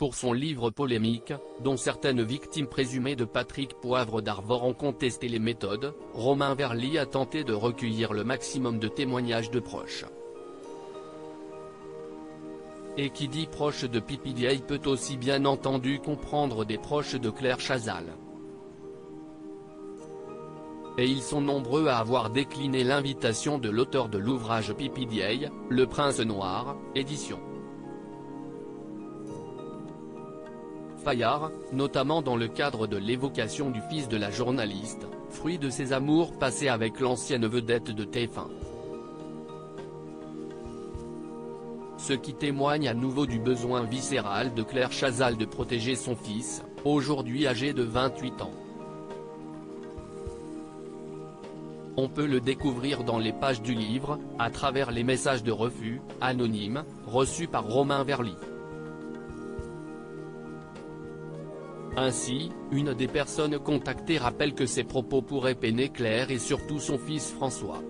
pour son livre polémique, dont certaines victimes présumées de Patrick Poivre d'Arvor ont contesté les méthodes, Romain Verly a tenté de recueillir le maximum de témoignages de proches. Et qui dit proche de PPDA peut aussi bien entendu comprendre des proches de Claire Chazal. Et ils sont nombreux à avoir décliné l'invitation de l'auteur de l'ouvrage PPDA, Le Prince Noir, édition Fayard, notamment dans le cadre de l'évocation du fils de la journaliste, fruit de ses amours passés avec l'ancienne vedette de TF1. Ce qui témoigne à nouveau du besoin viscéral de Claire Chazal de protéger son fils, aujourd'hui âgé de 28 ans. On peut le découvrir dans les pages du livre, à travers les messages de refus, anonymes, reçus par Romain Verly. Ainsi, une des personnes contactées rappelle que ces propos pourraient peiner Claire et surtout son fils François.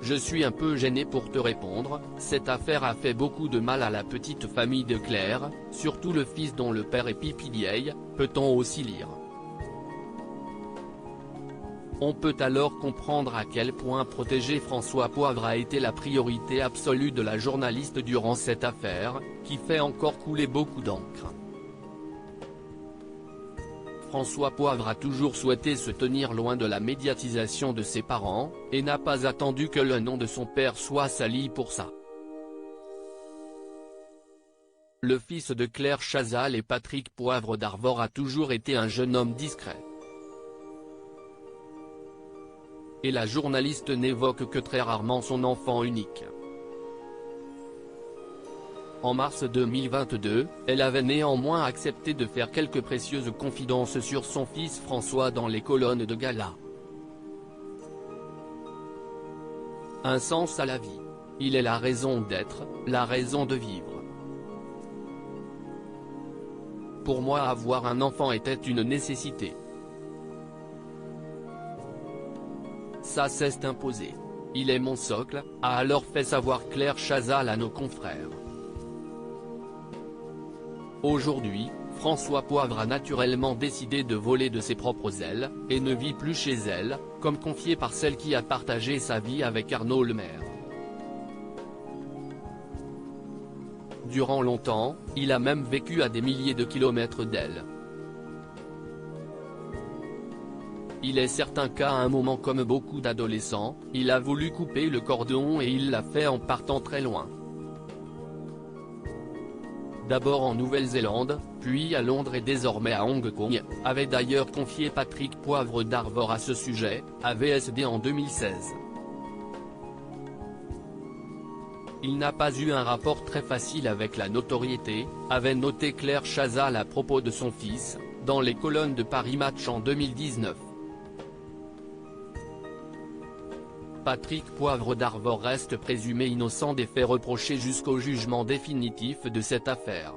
Je suis un peu gêné pour te répondre, cette affaire a fait beaucoup de mal à la petite famille de Claire, surtout le fils dont le père est PPDA, peut-on aussi lire. On peut alors comprendre à quel point protéger François Poivre a été la priorité absolue de la journaliste durant cette affaire, qui fait encore couler beaucoup d'encre. François Poivre a toujours souhaité se tenir loin de la médiatisation de ses parents, et n'a pas attendu que le nom de son père soit sali pour ça. Le fils de Claire Chazal et Patrick Poivre d'Arvor a toujours été un jeune homme discret. Et la journaliste n'évoque que très rarement son enfant unique. En mars 2022, elle avait néanmoins accepté de faire quelques précieuses confidences sur son fils François dans les colonnes de Gala. Un sens à la vie. Il est la raison d'être, la raison de vivre. Pour moi, avoir un enfant était une nécessité. Ça s'est imposé. Il est mon socle, a alors fait savoir Claire Chazal à nos confrères. Aujourd'hui, François Poivre a naturellement décidé de voler de ses propres ailes, et ne vit plus chez elle, comme confié par celle qui a partagé sa vie avec Arnaud Lemaire. Durant longtemps, il a même vécu à des milliers de kilomètres d'elle. Il est certain qu'à un moment comme beaucoup d'adolescents, il a voulu couper le cordon et il l'a fait en partant très loin. D'abord en Nouvelle-Zélande, puis à Londres et désormais à Hong Kong, avait d'ailleurs confié Patrick Poivre d'Arvor à ce sujet, à VSD en 2016. Il n'a pas eu un rapport très facile avec la notoriété, avait noté Claire Chazal à propos de son fils, dans les colonnes de Paris Match en 2019. Patrick Poivre d'Arvor reste présumé innocent des faits reprochés jusqu'au jugement définitif de cette affaire.